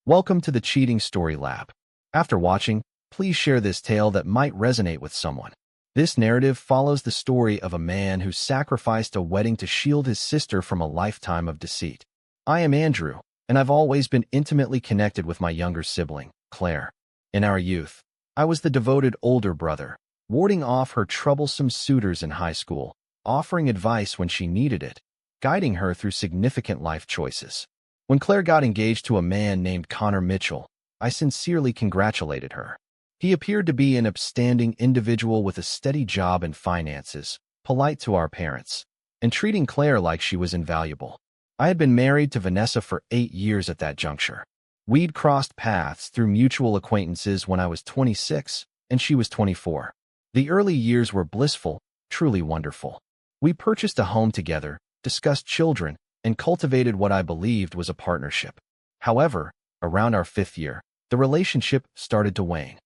Welcome to the Cheating Story Lab. After watching, please share this tale that might resonate with someone. This narrative follows the story of a man who sacrificed a wedding to shield his sister from a lifetime of deceit. I am Andrew, and I've always been intimately connected with my younger sibling, Claire. In our youth, I was the devoted older brother, warding off her troublesome suitors in high school, offering advice when she needed it, guiding her through significant life choices. When Claire got engaged to a man named Connor Mitchell, I sincerely congratulated her. He appeared to be an upstanding individual with a steady job and finances, polite to our parents, and treating Claire like she was invaluable. I had been married to Vanessa for 8 years at that juncture. We'd crossed paths through mutual acquaintances when I was 26 and she was 24. The early years were blissful, truly wonderful. We purchased a home together, discussed children, and cultivated what I believed was a partnership. However, around our 5th year, the relationship started to wane.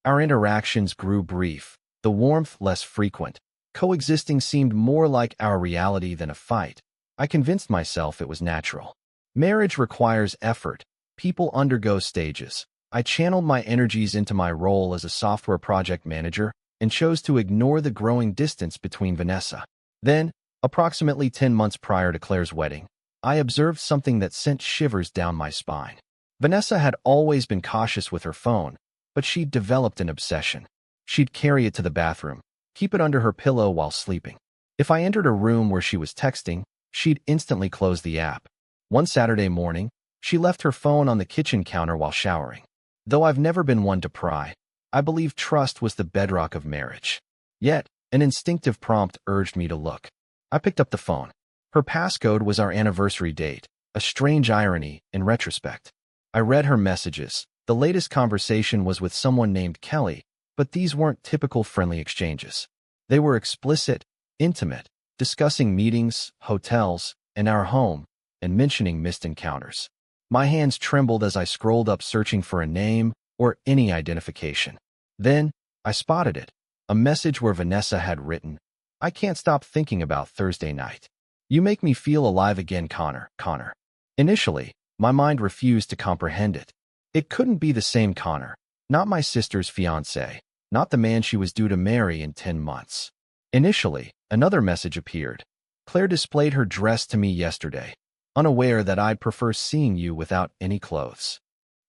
Our interactions grew brief, the warmth less frequent. Coexisting seemed more like our reality than a fight. I convinced myself it was natural. Marriage requires effort. People undergo stages. I channeled my energies into my role as a software project manager and chose to ignore the growing distance between Vanessa. Then, approximately 10 months prior to Claire's wedding, I observed something that sent shivers down my spine. Vanessa had always been cautious with her phone, but she'd developed an obsession. She'd carry it to the bathroom, keep it under her pillow while sleeping. If I entered a room where she was texting, she'd instantly close the app. One Saturday morning, she left her phone on the kitchen counter while showering. Though I've never been one to pry, I believe trust was the bedrock of marriage. Yet, an instinctive prompt urged me to look. I picked up the phone. Her passcode was our anniversary date, a strange irony in retrospect. I read her messages. The latest conversation was with someone named Kelly, but these weren't typical friendly exchanges. They were explicit, intimate, discussing meetings, hotels, and our home, and mentioning missed encounters. My hands trembled as I scrolled up searching for a name or any identification. Then, I spotted it, a message where Vanessa had written, "I can't stop thinking about Thursday night. You make me feel alive again, Connor. Initially, my mind refused to comprehend it. It couldn't be the same Connor, not my sister's fiancé, not the man she was due to marry in 10 months. Initially, another message appeared. Claire displayed her dress to me yesterday, unaware that I'd prefer seeing you without any clothes.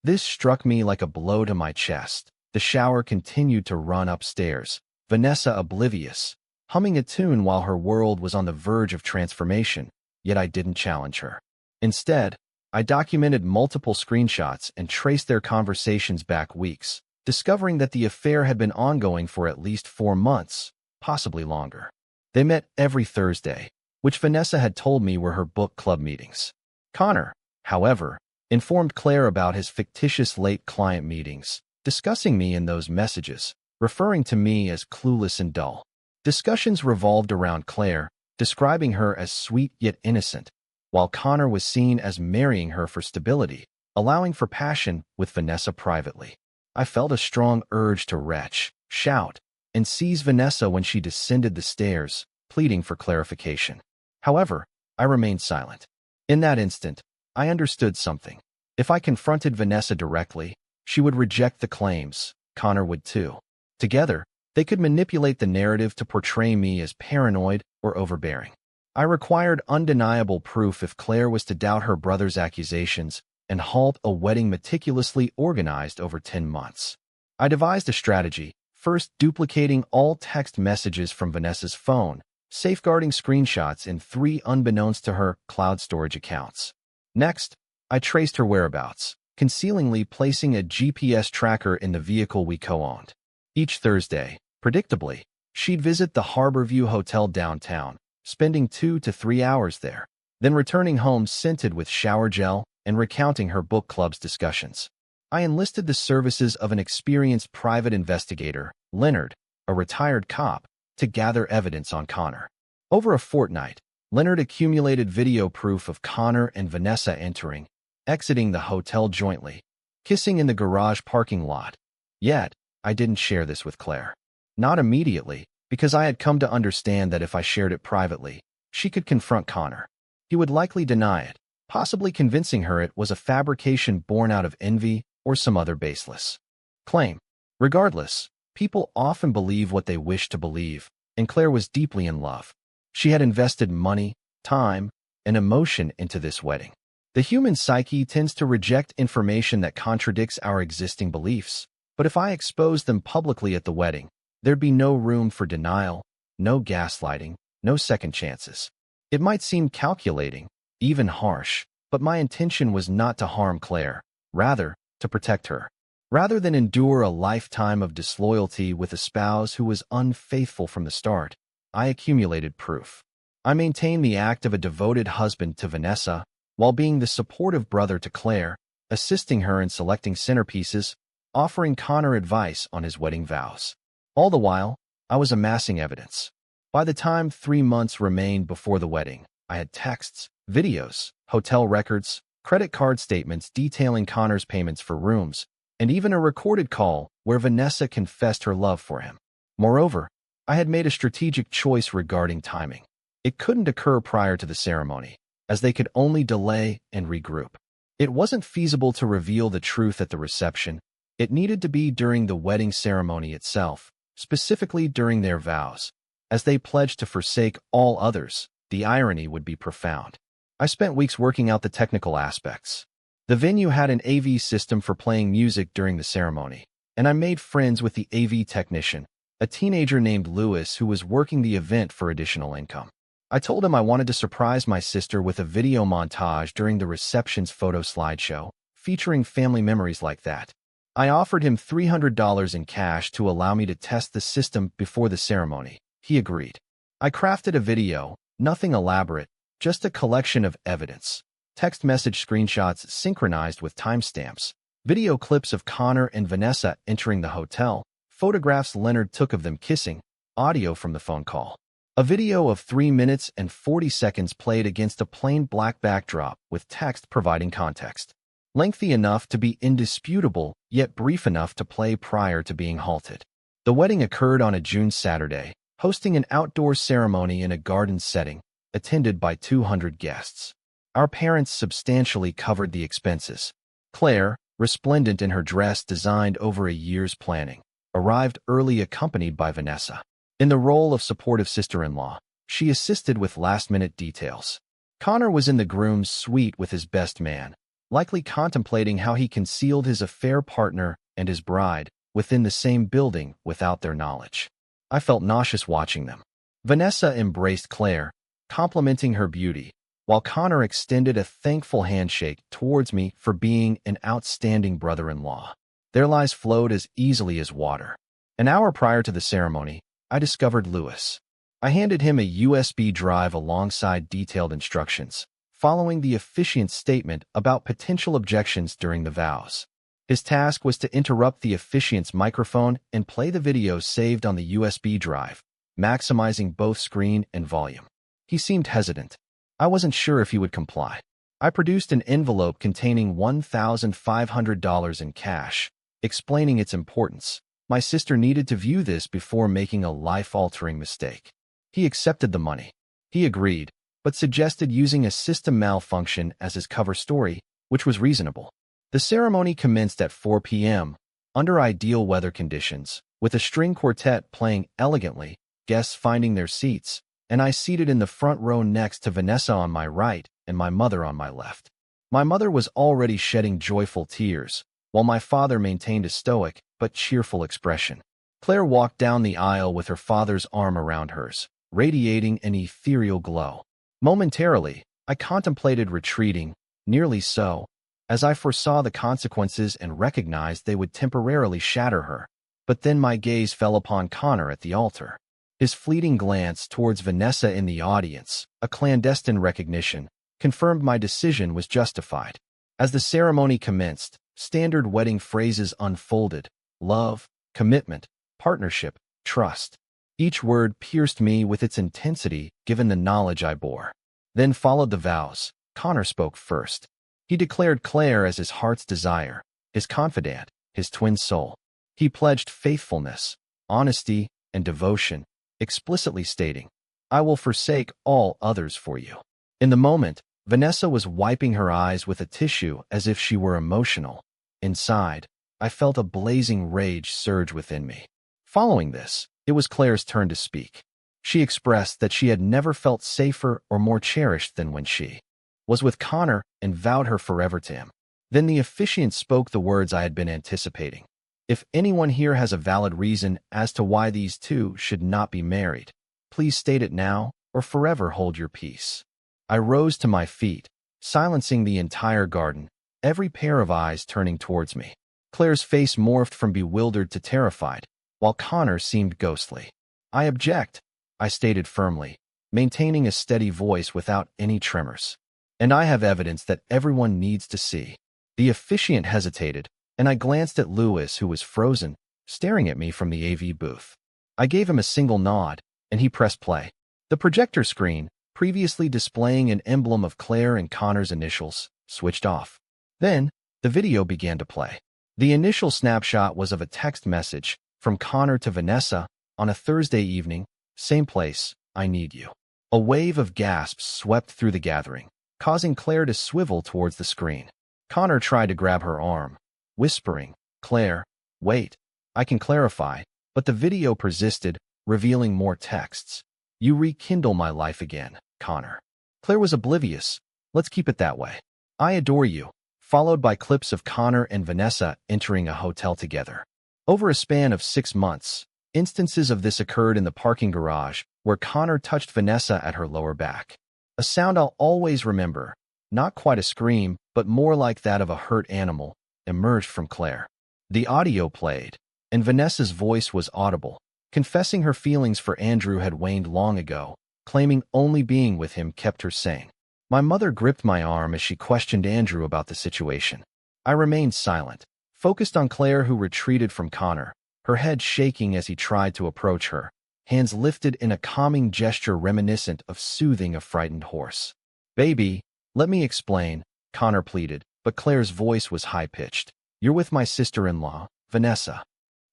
This struck me like a blow to my chest. The shower continued to run upstairs, Vanessa oblivious, humming a tune while her world was on the verge of transformation, yet I didn't challenge her. Instead, I documented multiple screenshots and traced their conversations back weeks, discovering that the affair had been ongoing for at least 4 months, possibly longer. They met every Thursday, which Vanessa had told me were her book club meetings. Connor, however, informed Claire about his fictitious late client meetings, discussing me in those messages, referring to me as clueless and dull. Discussions revolved around Claire, describing her as sweet yet innocent, while Connor was seen as marrying her for stability, allowing for passion with Vanessa privately. I felt a strong urge to retch, shout, and seize Vanessa when she descended the stairs, pleading for clarification. However, I remained silent. In that instant, I understood something. If I confronted Vanessa directly, she would reject the claims. Connor would too. Together, they could manipulate the narrative to portray me as paranoid or overbearing. I required undeniable proof if Claire was to doubt her brother's accusations and halt a wedding meticulously organized over 10 months. I devised a strategy, first duplicating all text messages from Vanessa's phone, safeguarding screenshots in 3 unbeknownst to her cloud storage accounts. Next, I traced her whereabouts, concealingly placing a GPS tracker in the vehicle we co-owned. Each Thursday, predictably, she'd visit the Harborview Hotel downtown, spending 2 to 3 hours there, then returning home scented with shower gel and recounting her book club's discussions. I enlisted the services of an experienced private investigator, Leonard, a retired cop, to gather evidence on Connor. Over a fortnight, Leonard accumulated video proof of Connor and Vanessa entering, exiting the hotel jointly, kissing in the garage parking lot. Yet, I didn't share this with Claire. Not immediately, because I had come to understand that if I shared it privately, she could confront Connor. He would likely deny it, possibly convincing her it was a fabrication born out of envy or some other baseless claim. Regardless, people often believe what they wish to believe, and Claire was deeply in love. She had invested money, time, and emotion into this wedding. The human psyche tends to reject information that contradicts our existing beliefs, but if I exposed them publicly at the wedding, there'd be no room for denial, no gaslighting, no second chances. It might seem calculating, even harsh, but my intention was not to harm Claire, rather, to protect her. Rather than endure a lifetime of disloyalty with a spouse who was unfaithful from the start, I accumulated proof. I maintained the act of a devoted husband to Vanessa, while being the supportive brother to Claire, assisting her in selecting centerpieces, offering Connor advice on his wedding vows. All the while, I was amassing evidence. By the time 3 months remained before the wedding, I had texts, videos, hotel records, credit card statements detailing Connor's payments for rooms, and even a recorded call where Vanessa confessed her love for him. Moreover, I had made a strategic choice regarding timing. It couldn't occur prior to the ceremony, as they could only delay and regroup. It wasn't feasible to reveal the truth at the reception. It needed to be during the wedding ceremony itself, specifically during their vows. As they pledged to forsake all others, the irony would be profound. I spent weeks working out the technical aspects. The venue had an AV system for playing music during the ceremony, and I made friends with the AV technician, a teenager named Lewis who was working the event for additional income. I told him I wanted to surprise my sister with a video montage during the reception's photo slideshow, featuring family memories like that. I offered him $300 in cash to allow me to test the system before the ceremony. He agreed. I crafted a video, nothing elaborate, just a collection of evidence. Text message screenshots synchronized with timestamps, video clips of Connor and Vanessa entering the hotel, photographs Leonard took of them kissing, audio from the phone call. A video of 3 minutes and 40 seconds played against a plain black backdrop with text providing context. Lengthy enough to be indisputable, yet brief enough to play prior to being halted. The wedding occurred on a June Saturday, hosting an outdoor ceremony in a garden setting, attended by 200 guests. Our parents substantially covered the expenses. Claire, resplendent in her dress designed over a year's planning, arrived early accompanied by Vanessa. In the role of supportive sister-in-law, she assisted with last-minute details. Connor was in the groom's suite with his best man, likely contemplating how he concealed his affair partner and his bride within the same building without their knowledge. I felt nauseous watching them. Vanessa embraced Claire, complimenting her beauty, while Connor extended a thankful handshake towards me for being an outstanding brother-in-law. Their lies flowed as easily as water. An hour prior to the ceremony, I discovered Lewis. I handed him a USB drive alongside detailed instructions, following the officiant's statement about potential objections during the vows. His task was to interrupt the officiant's microphone and play the video saved on the USB drive, maximizing both screen and volume. He seemed hesitant. I wasn't sure if he would comply. I produced an envelope containing $1,500 in cash, explaining its importance. My sister needed to view this before making a life-altering mistake. He accepted the money. He agreed, but suggested using a system malfunction as his cover story, which was reasonable. The ceremony commenced at 4 p.m., under ideal weather conditions, with a string quartet playing elegantly, guests finding their seats, and I seated in the front row next to Vanessa on my right and my mother on my left. My mother was already shedding joyful tears, while my father maintained a stoic but cheerful expression. Claire walked down the aisle with her father's arm around hers, radiating an ethereal glow. Momentarily, I contemplated retreating, nearly so, as I foresaw the consequences and recognized they would temporarily shatter her. But then my gaze fell upon Connor at the altar. His fleeting glance towards Vanessa in the audience, a clandestine recognition, confirmed my decision was justified. As the ceremony commenced, standard wedding phrases unfolded: love, commitment, partnership, trust. Each word pierced me with its intensity given the knowledge I bore. Then followed the vows. Connor spoke first. He declared Claire as his heart's desire, his confidant, his twin soul. He pledged faithfulness, honesty, and devotion, explicitly stating, "I will forsake all others for you." In the moment, Vanessa was wiping her eyes with a tissue as if she were emotional. Inside, I felt a blazing rage surge within me. Following this, it was Claire's turn to speak. She expressed that she had never felt safer or more cherished than when she was with Connor and vowed her forever to him. Then the officiant spoke the words I had been anticipating. If anyone here has a valid reason as to why these two should not be married, please state it now or forever hold your peace. I rose to my feet, silencing the entire garden, every pair of eyes turning towards me. Claire's face morphed from bewildered to terrified, while Connor seemed ghostly. I object, I stated firmly, maintaining a steady voice without any tremors. And I have evidence that everyone needs to see. The officiant hesitated, and I glanced at Lewis, who was frozen, staring at me from the AV booth. I gave him a single nod, and he pressed play. The projector screen, previously displaying an emblem of Claire and Connor's initials, switched off. Then, the video began to play. The initial snapshot was of a text message from Connor to Vanessa on a Thursday evening, same place, I need you. A wave of gasps swept through the gathering, causing Claire to swivel towards the screen. Connor tried to grab her arm, whispering, "Claire, wait, I can clarify," but the video persisted, revealing more texts. "You rekindle my life again, Connor." Claire was oblivious. "Let's keep it that way. I adore you," followed by clips of Connor and Vanessa entering a hotel together. Over a span of 6 months, instances of this occurred in the parking garage, where Connor touched Vanessa at her lower back. A sound I'll always remember, not quite a scream, but more like that of a hurt animal, emerged from Claire. The audio played, and Vanessa's voice was audible, confessing her feelings for Andrew had waned long ago, claiming only being with him kept her sane. My mother gripped my arm as she questioned Andrew about the situation. I remained silent, focused on Claire, who retreated from Connor, her head shaking as he tried to approach her, hands lifted in a calming gesture reminiscent of soothing a frightened horse. "Baby, let me explain," Connor pleaded, but Claire's voice was high-pitched. "You're with my sister-in-law, Vanessa."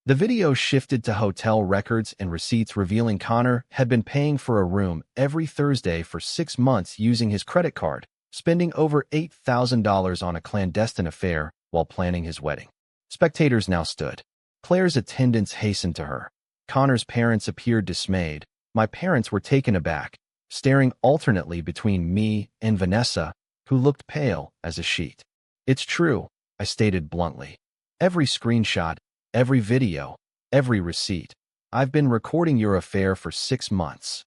The video shifted to hotel records and receipts revealing Connor had been paying for a room every Thursday for 6 months using his credit card, spending over $8,000 on a clandestine affair while planning his wedding. Spectators now stood. Claire's attendants hastened to her. Connor's parents appeared dismayed. My parents were taken aback, staring alternately between me and Vanessa, who looked pale as a sheet. "It's true," I stated bluntly. "Every screenshot, every video, every receipt. I've been recording your affair for 6 months."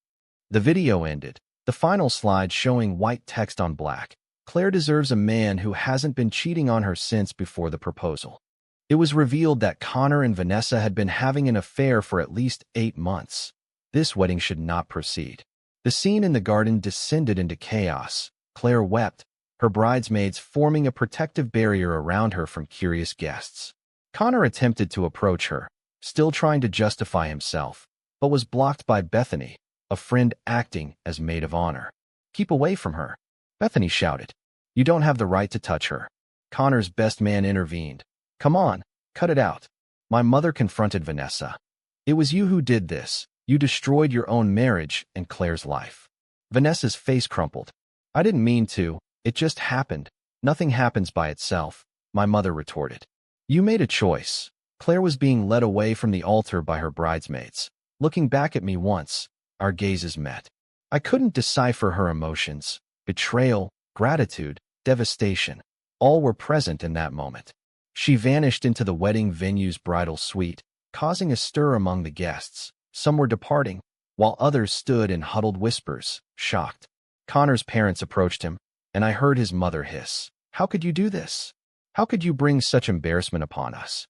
The video ended, the final slide showing white text on black. "Claire deserves a man who hasn't been cheating on her since before the proposal." It was revealed that Connor and Vanessa had been having an affair for at least 8 months. This wedding should not proceed. The scene in the garden descended into chaos. Claire wept, her bridesmaids forming a protective barrier around her from curious guests. Connor attempted to approach her, still trying to justify himself, but was blocked by Bethany, a friend acting as maid of honor. "Keep away from her," Bethany shouted. "You don't have the right to touch her." Connor's best man intervened. "Come on, cut it out." My mother confronted Vanessa. "It was you who did this. You destroyed your own marriage and Claire's life." Vanessa's face crumpled. "I didn't mean to. It just happened. Nothing happens by itself," my mother retorted. "You made a choice." Claire was being led away from the altar by her bridesmaids. Looking back at me once, our gazes met. I couldn't decipher her emotions. Betrayal, gratitude, devastation, all were present in that moment. She vanished into the wedding venue's bridal suite, causing a stir among the guests. Some were departing, while others stood in huddled whispers, shocked. Connor's parents approached him, and I heard his mother hiss, "How could you do this? How could you bring such embarrassment upon us?"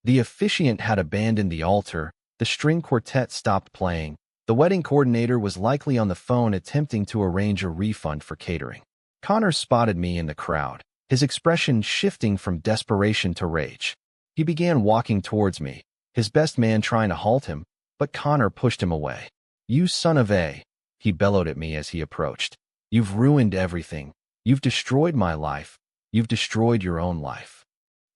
The officiant had abandoned the altar, the string quartet stopped playing. The wedding coordinator was likely on the phone attempting to arrange a refund for catering. Connor spotted me in the crowd, his expression shifting from desperation to rage. He began walking towards me, his best man trying to halt him, but Connor pushed him away. "You son of a," he bellowed at me as he approached. "You've ruined everything. You've destroyed my life. You've destroyed your own life."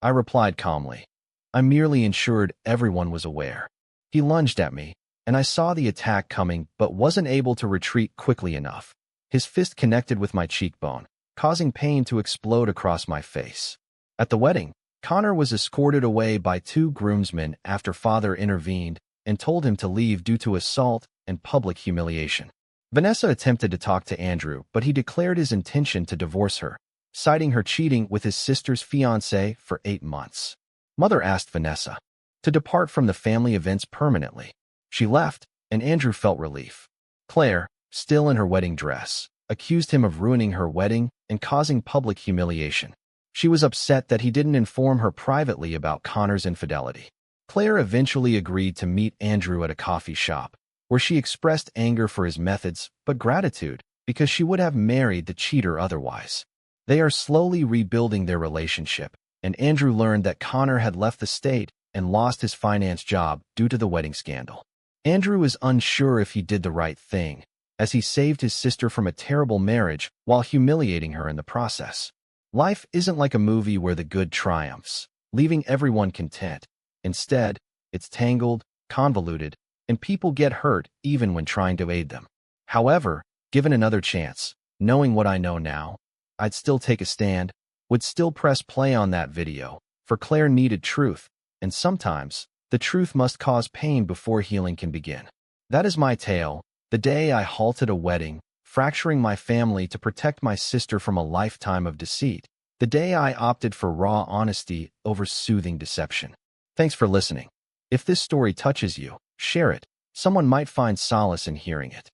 I replied calmly. I merely ensured everyone was aware. He lunged at me, and I saw the attack coming but wasn't able to retreat quickly enough. His fist connected with my cheekbone, causing pain to explode across my face. At the wedding, Connor was escorted away by two groomsmen after father intervened and told him to leave due to assault and public humiliation. Vanessa attempted to talk to Andrew, but he declared his intention to divorce her, citing her cheating with his sister's fiancé for 8 months. Mother asked Vanessa to depart from the family events permanently. She left, and Andrew felt relief. Claire, still in her wedding dress, accused him of ruining her wedding and causing public humiliation. She was upset that he didn't inform her privately about Connor's infidelity. Claire eventually agreed to meet Andrew at a coffee shop, where she expressed anger for his methods but gratitude because she would have married the cheater otherwise. They are slowly rebuilding their relationship, and Andrew learned that Connor had left the state and lost his finance job due to the wedding scandal. Andrew is unsure if he did the right thing, as he saved his sister from a terrible marriage while humiliating her in the process. Life isn't like a movie where the good triumphs, leaving everyone content. Instead, it's tangled, convoluted, and people get hurt even when trying to aid them. However, given another chance, knowing what I know now, I'd still take a stand, would still press play on that video, for Claire needed truth, and sometimes, the truth must cause pain before healing can begin. That is my tale, the day I halted a wedding, fracturing my family to protect my sister from a lifetime of deceit, the day I opted for raw honesty over soothing deception. Thanks for listening. If this story touches you, share it. Someone might find solace in hearing it.